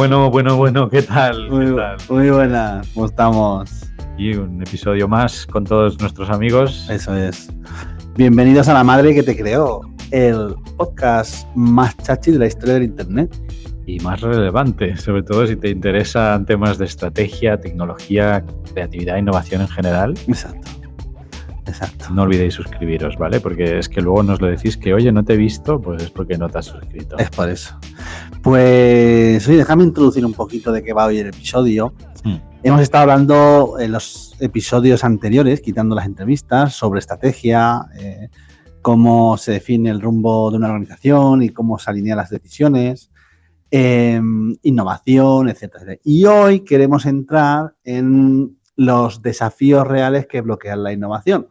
Bueno, ¿qué tal? Muy buenas, ¿cómo estamos? Y un episodio más con todos nuestros amigos. Eso es. Bienvenidos a La Madre que te creó, el podcast más chachi de la historia del internet. Y más relevante, sobre todo si te interesan temas de estrategia, tecnología, creatividad e innovación en general. Exacto. No olvidéis suscribiros, ¿vale? Porque es que luego nos lo decís que, oye, no te he visto, pues es porque no te has suscrito. Es por eso. Pues, oye, déjame introducir un poquito de qué va hoy el episodio. Hemos estado hablando en los episodios anteriores, quitando las entrevistas, sobre estrategia, cómo se define el rumbo de una organización y cómo se alinean las decisiones, innovación, etcétera. Y hoy queremos entrar en los desafíos reales que bloquean la innovación.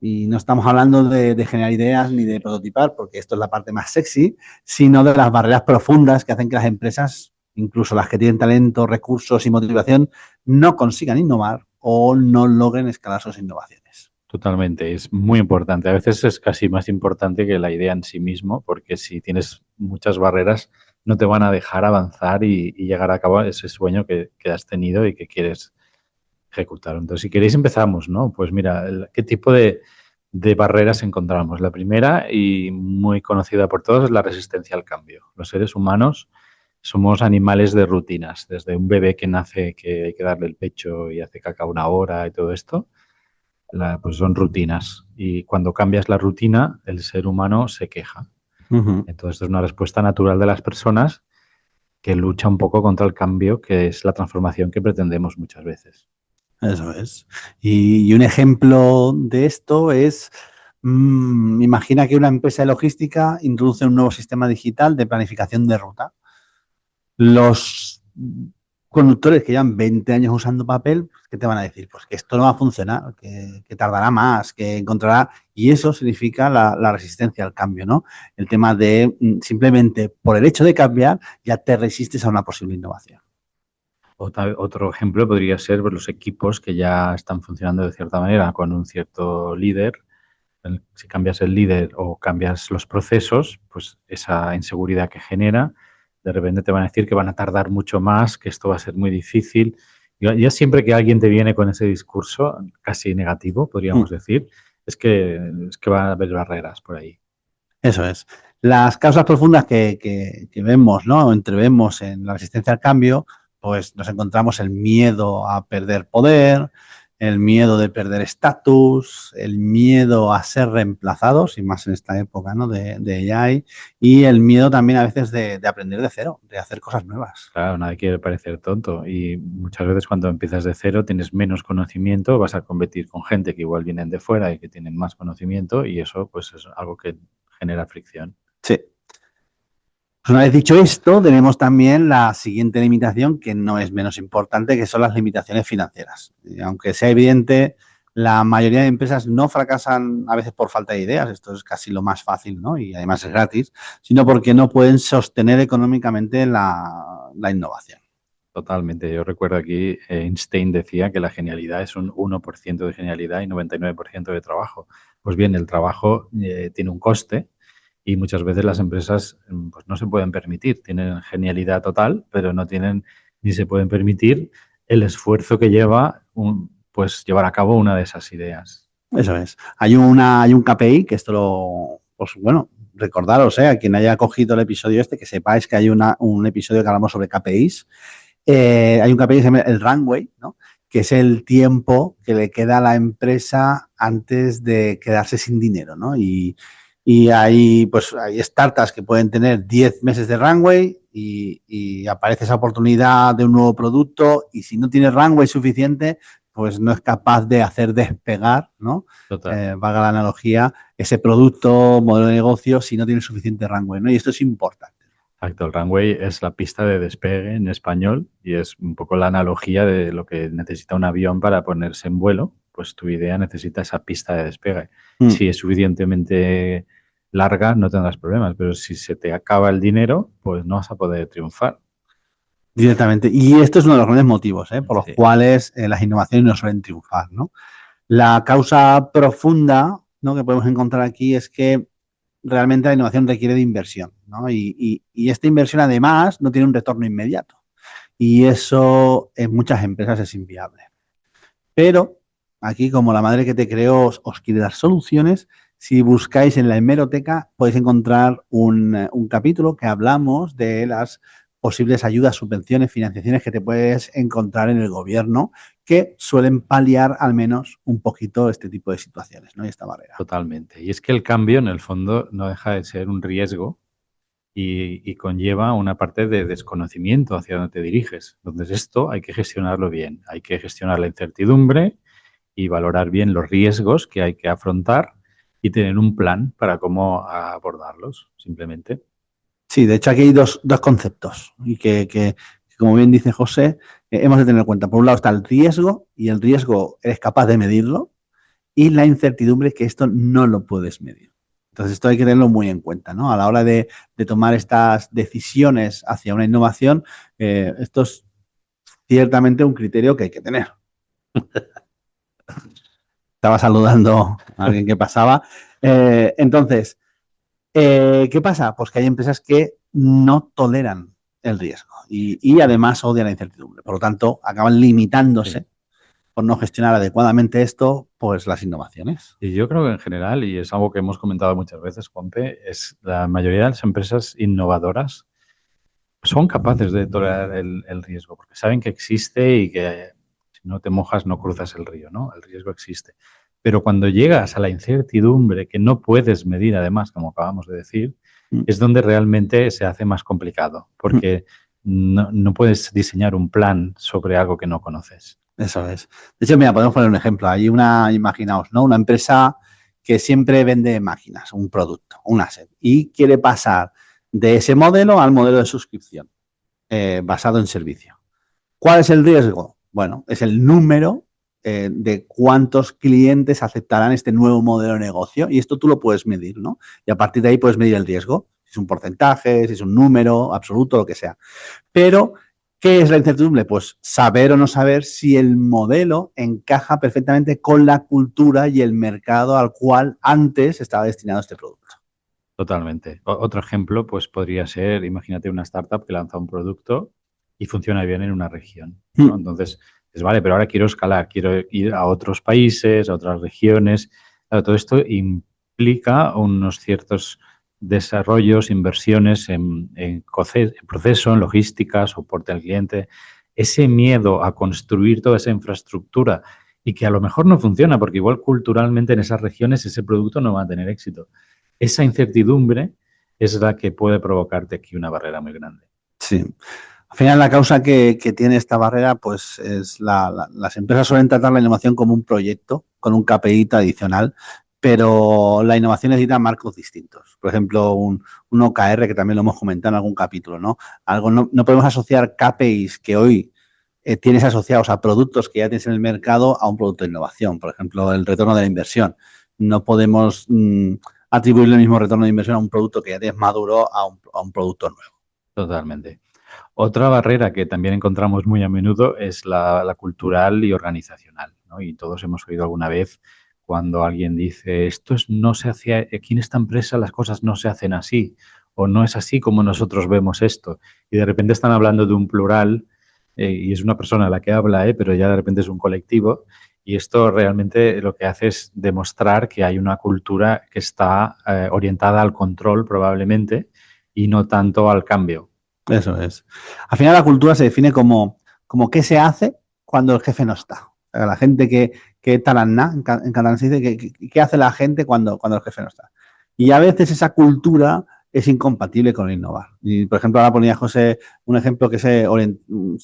Y no estamos hablando de generar ideas ni de prototipar, porque esto es la parte más sexy, sino de las barreras profundas que hacen que las empresas, incluso las que tienen talento, recursos y motivación, no consigan innovar o no logren escalar sus innovaciones. Totalmente, es muy importante. A veces es casi más importante que la idea en sí mismo, porque si tienes muchas barreras, no te van a dejar avanzar y llegar a cabo ese sueño que has tenido y que quieres ejecutar. Entonces, si queréis empezamos, ¿no? Pues mira, ¿qué tipo de barreras encontramos? La primera y muy conocida por todos es la resistencia al cambio. Los seres humanos somos animales de rutinas, desde un bebé que nace que hay que darle el pecho y hace caca una hora y todo esto, pues son rutinas. Y cuando cambias la rutina, el ser humano se queja. Entonces, es una respuesta natural de las personas que lucha un poco contra el cambio, que es la transformación que pretendemos muchas veces. Eso es. Y un ejemplo de esto es, imagina que una empresa de logística introduce un nuevo sistema digital de planificación de ruta. Los conductores que llevan 20 años usando papel, ¿qué te van a decir? Pues que esto no va a funcionar, que tardará más, que encontrará... Y eso significa la resistencia al cambio, ¿no? El tema de simplemente por el hecho de cambiar ya te resistes a una posible innovación. Otro ejemplo podría ser los equipos que ya están funcionando de cierta manera con un cierto líder. Si cambias el líder o cambias los procesos, pues esa inseguridad que genera, de repente te van a decir que van a tardar mucho más, que esto va a ser muy difícil. Ya siempre que alguien te viene con ese discurso casi negativo, podríamos decir, es que va a haber barreras por ahí. Eso es. Las causas profundas que vemos, ¿no? O entrevemos en la resistencia al cambio, pues nos encontramos el miedo a perder poder, el miedo de perder estatus, el miedo a ser reemplazados, y más en esta época, ¿no? de AI, y el miedo también a veces de aprender de cero, de hacer cosas nuevas. Claro, nadie quiere parecer tonto y muchas veces cuando empiezas de cero tienes menos conocimiento, vas a competir con gente que igual vienen de fuera y que tienen más conocimiento y eso pues es algo que genera fricción. Sí. Pues una vez dicho esto, tenemos también la siguiente limitación, que no es menos importante, que son las limitaciones financieras. Y aunque sea evidente, la mayoría de empresas no fracasan a veces por falta de ideas, esto es casi lo más fácil, ¿no? Y además es gratis, sino porque no pueden sostener económicamente la innovación. Totalmente. Yo recuerdo aquí, Einstein decía que la genialidad es un 1% de genialidad y 99% de trabajo. Pues bien, el trabajo tiene un coste y muchas veces las empresas pues no se pueden permitir. Tienen genialidad total, pero no tienen ni se pueden permitir el esfuerzo que lleva pues llevar a cabo una de esas ideas. Eso es. Hay un KPI, que esto pues bueno, recordaros, a quien haya cogido el episodio que sepáis que hay un episodio que hablamos sobre KPIs. Hay un KPI que se llama el runway, ¿no? Que es el tiempo que le queda a la empresa antes de quedarse sin dinero, ¿no? Y hay startups que pueden tener 10 meses de runway y aparece esa oportunidad de un nuevo producto y si no tiene runway suficiente, pues no es capaz de hacer despegar, ¿no? Valga la analogía, ese producto, modelo de negocio, si no tiene suficiente runway, ¿no? Y esto es importante. Exacto, el runway es la pista de despegue en español y es un poco la analogía de lo que necesita un avión para ponerse en vuelo, pues tu idea necesita esa pista de despegue. Si es suficientemente larga no tendrás problemas, pero si se te acaba el dinero, pues no vas a poder triunfar. Directamente. Y esto es uno de los grandes motivos por los cuales las innovaciones no suelen triunfar, ¿no? La causa profunda, ¿no?, que podemos encontrar aquí es que realmente la innovación requiere de inversión, ¿no? Y esta inversión además no tiene un retorno inmediato. Y eso en muchas empresas es inviable. Pero aquí, como la madre que te creó os quiere dar soluciones, si buscáis en la hemeroteca podéis encontrar un capítulo que hablamos de las posibles ayudas, subvenciones, financiaciones que te puedes encontrar en el gobierno que suelen paliar al menos un poquito este tipo de situaciones, ¿no? Y esta barrera. Totalmente. Y es que el cambio, en el fondo, no deja de ser un riesgo y conlleva una parte de desconocimiento hacia dónde te diriges. Entonces, esto hay que gestionarlo bien. Hay que gestionar la incertidumbre y valorar bien los riesgos que hay que afrontar y tener un plan para cómo abordarlos, simplemente. Sí, de hecho aquí hay dos conceptos y que, como bien dice José, hemos de tener en cuenta. Por un lado está el riesgo y el riesgo eres capaz de medirlo y la incertidumbre que esto no lo puedes medir. Entonces esto hay que tenerlo muy en cuenta, ¿no? A la hora de tomar estas decisiones hacia una innovación, esto es ciertamente un criterio que hay que tener. Estaba saludando a alguien que pasaba. Entonces, ¿qué pasa? Pues que hay empresas que no toleran el riesgo y además odian la incertidumbre. Por lo tanto, acaban limitándose Sí. por no gestionar adecuadamente esto, pues las innovaciones. Y yo creo que en general, y es algo que hemos comentado muchas veces, Juanpe, es la mayoría de las empresas innovadoras son capaces de tolerar el riesgo, porque saben que existe y que si no te mojas no cruzas el río, ¿no? El riesgo existe. Pero cuando llegas a la incertidumbre, que no puedes medir además, como acabamos de decir, Mm. es donde realmente se hace más complicado, porque no puedes diseñar un plan sobre algo que no conoces. Eso es. De hecho, mira, podemos poner un ejemplo. Hay imaginaos, ¿no? Una empresa que siempre vende máquinas, un producto, un asset, y quiere pasar de ese modelo al modelo de suscripción basado en servicio. ¿Cuál es el riesgo? Bueno, es el número de cuántos clientes aceptarán este nuevo modelo de negocio y esto tú lo puedes medir, ¿no? Y a partir de ahí puedes medir el riesgo, si es un porcentaje, si es un número absoluto, lo que sea. Pero, ¿qué es la incertidumbre? Pues saber o no saber si el modelo encaja perfectamente con la cultura y el mercado al cual antes estaba destinado este producto. Totalmente. Otro ejemplo, pues podría ser, imagínate una startup que lanza un producto y funciona bien en una región, ¿no? Mm. Entonces, es vale, pero ahora quiero escalar, quiero ir a otros países, a otras regiones. Claro, todo esto implica unos ciertos desarrollos, inversiones en proceso, en logística, soporte al cliente. Ese miedo a construir toda esa infraestructura y que a lo mejor no funciona, porque igual culturalmente en esas regiones ese producto no va a tener éxito. Esa incertidumbre es la que puede provocarte aquí una barrera muy grande. Sí. Al final, la causa que tiene esta barrera, pues es las empresas suelen tratar la innovación como un proyecto, con un KPI tradicional, pero la innovación necesita marcos distintos. Por ejemplo, un OKR, que también lo hemos comentado en algún capítulo, ¿no? Algo, no podemos asociar KPIs que hoy tienes asociados a productos que ya tienes en el mercado a un producto de innovación. Por ejemplo, el retorno de la inversión. No podemos atribuirle el mismo retorno de inversión a un producto que ya tienes maduro a un producto nuevo. Totalmente. Otra barrera que también encontramos muy a menudo es la cultural y organizacional, ¿no? Y todos hemos oído alguna vez cuando alguien dice, no se hacía, aquí en esta empresa las cosas no se hacen así, o no es así como nosotros vemos esto. Y de repente están hablando de un plural, y es una persona la que habla, pero ya de repente es un colectivo. Y esto realmente lo que hace es demostrar que hay una cultura que está orientada al control probablemente y no tanto al cambio. Eso es. Al final la cultura se define como qué se hace cuando el jefe no está. La gente que talaná, en catalán se dice, qué hace la gente cuando el jefe no está. Y a veces esa cultura es incompatible con innovar. Y, por ejemplo, ahora ponía José un ejemplo que si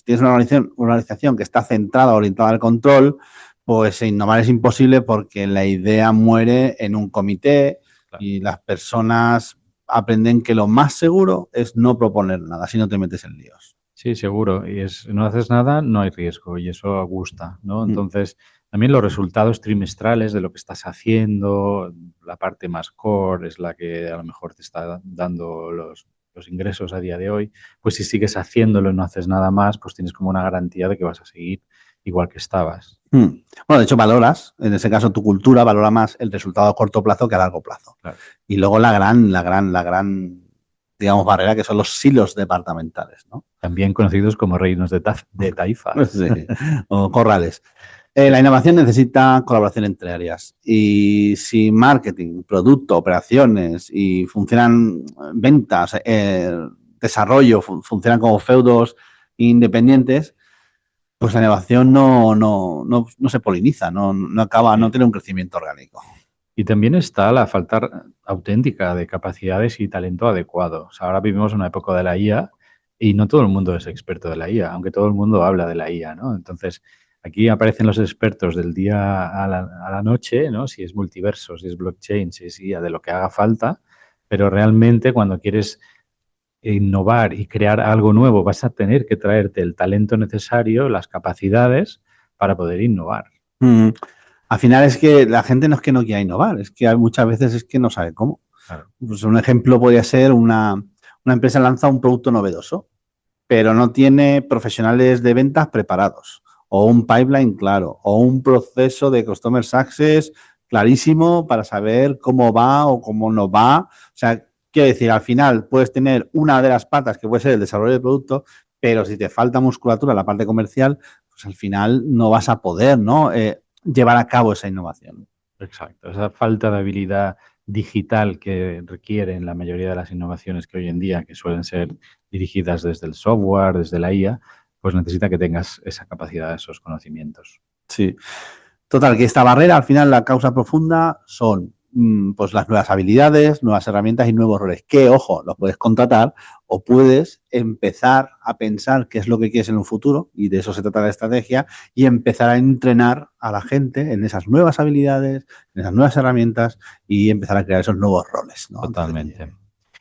tienes una organización que está centrada, orientada al control, pues innovar es imposible porque la idea muere en un comité Claro. y las personas aprenden que lo más seguro es no proponer nada, si no te metes en líos. Sí, seguro. Y no haces nada, no hay riesgo y eso gusta, ¿no? Mm. Entonces, también los resultados trimestrales de lo que estás haciendo, la parte más core es la que a lo mejor te está dando los ingresos a día de hoy. Pues si sigues haciéndolo y no haces nada más, pues tienes como una garantía de que vas a seguir igual que estabas. Bueno, de hecho valoras, en ese caso tu cultura valora más el resultado a corto plazo que a largo plazo. Claro. Y luego la gran, digamos, barrera que son los silos departamentales, ¿no? También conocidos como reinos de taifas. Sí, o corrales. La innovación necesita colaboración entre áreas y si marketing, producto, operaciones y funcionan ventas, desarrollo, funcionan como feudos independientes, pues la innovación no se poliniza, no acaba, no tiene un crecimiento orgánico. Y también está la falta auténtica de capacidades y talento adecuado. O sea, ahora vivimos una época de la IA y no todo el mundo es experto de la IA, aunque todo el mundo habla de la IA, ¿no? Entonces, aquí aparecen los expertos del día a la noche, ¿no? Si es multiverso, si es blockchain, si es IA, de lo que haga falta, pero realmente cuando quieres innovar y crear algo nuevo, vas a tener que traerte el talento necesario, las capacidades para poder innovar. Al final es que la gente no es que no quiera innovar, es que hay muchas veces es que no sabe cómo. Claro. Pues un ejemplo podría ser una empresa lanza un producto novedoso, pero no tiene profesionales de ventas preparados, o un pipeline claro, o un proceso de customer success clarísimo para saber cómo va o cómo no va. O sea, quiero decir, al final puedes tener una de las patas que puede ser el desarrollo del producto, pero si te falta musculatura en la parte comercial, pues al final no vas a poder, ¿no? Llevar a cabo esa innovación. Exacto, esa falta de habilidad digital que requieren la mayoría de las innovaciones que hoy en día, que suelen ser dirigidas desde el software, desde la IA, pues necesita que tengas esa capacidad, esos conocimientos. Sí. Total, que esta barrera, al final, la causa profunda son pues las nuevas habilidades, nuevas herramientas y nuevos roles. Que, ojo, los puedes contratar o puedes empezar a pensar qué es lo que quieres en un futuro, y de eso se trata la estrategia, y empezar a entrenar a la gente en esas nuevas habilidades, en esas nuevas herramientas y empezar a crear esos nuevos roles, ¿no? Totalmente.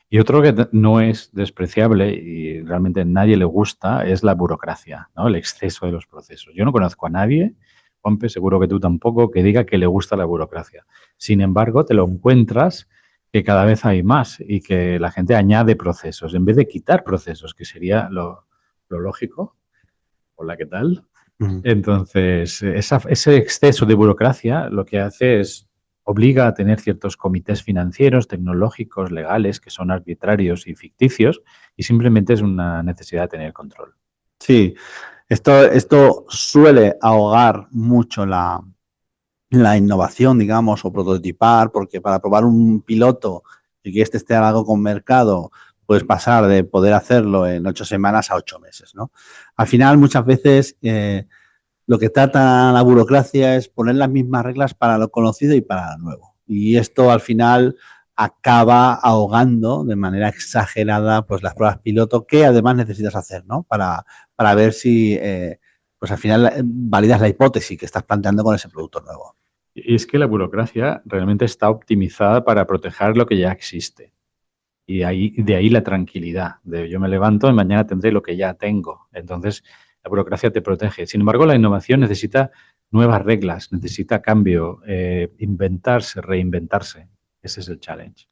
Y otro que no es despreciable y realmente a nadie le gusta es la burocracia, ¿no? El exceso de los procesos. Yo no conozco a nadie, Juanpe, seguro que tú tampoco, que diga que le gusta la burocracia. Sin embargo, te lo encuentras que cada vez hay más y que la gente añade procesos en vez de quitar procesos, que sería lo lógico. Hola, ¿qué tal? Entonces, ese exceso de burocracia lo que hace es obliga a tener ciertos comités financieros, tecnológicos, legales, que son arbitrarios y ficticios, y simplemente es una necesidad de tener control. Sí, esto suele ahogar mucho la innovación, digamos, o prototipar, porque para probar un piloto y que testear algo con mercado, puedes pasar de poder hacerlo en 8 semanas a 8 meses, ¿no? Al final, muchas veces, lo que trata la burocracia es poner las mismas reglas para lo conocido y para lo nuevo. Y esto, al final, acaba ahogando de manera exagerada pues las pruebas piloto que además necesitas hacer, ¿no? Para ver si, pues al final, validas la hipótesis que estás planteando con ese producto nuevo. Y es que la burocracia realmente está optimizada para proteger lo que ya existe. Y de ahí la tranquilidad, de yo me levanto y mañana tendré lo que ya tengo. Entonces, la burocracia te protege. Sin embargo, la innovación necesita nuevas reglas, necesita cambio, inventarse, reinventarse. Ese es el challenge.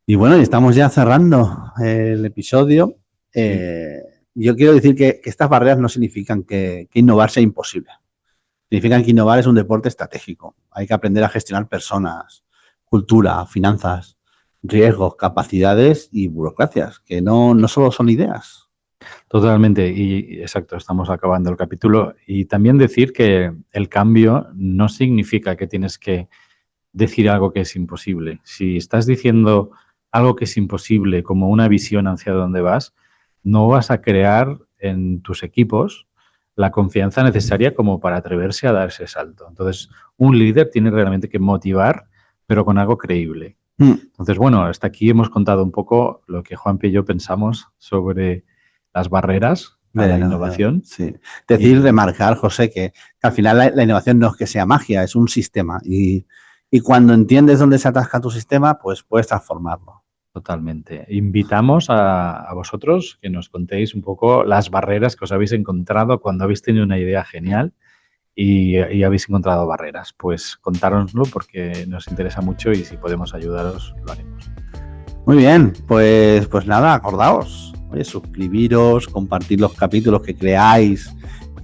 Y bueno, y estamos ya cerrando el episodio. Sí. Yo quiero decir que estas barreras no significan que innovar sea imposible. Significan que innovar es un deporte estratégico. Hay que aprender a gestionar personas, cultura, finanzas, riesgos, capacidades y burocracias, que no solo son ideas. Totalmente, y exacto, estamos acabando el capítulo. Y también decir que el cambio no significa que tienes que decir algo que es imposible. Si estás diciendo algo que es imposible, como una visión hacia dónde vas, no vas a crear en tus equipos la confianza necesaria como para atreverse a dar ese salto. Entonces, un líder tiene realmente que motivar, pero con algo creíble. Entonces, bueno, hasta aquí hemos contado un poco lo que Juanpi y yo pensamos sobre las barreras a la innovación. Sí. Decir, remarcar, José, que al final la innovación no es que sea magia, es un sistema. Y cuando entiendes dónde se atasca tu sistema, pues puedes transformarlo. Totalmente. Invitamos a vosotros que nos contéis un poco las barreras que os habéis encontrado cuando habéis tenido una idea genial y habéis encontrado barreras. Pues contárnoslo porque nos interesa mucho y si podemos ayudaros, lo haremos. Muy bien, pues nada, acordaos. Oye, suscribiros, compartir los capítulos que creáis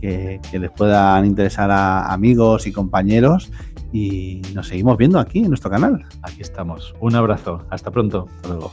que les puedan interesar a amigos y compañeros. Y nos seguimos viendo aquí en nuestro canal. Aquí estamos. Un abrazo. Hasta pronto. Hasta luego.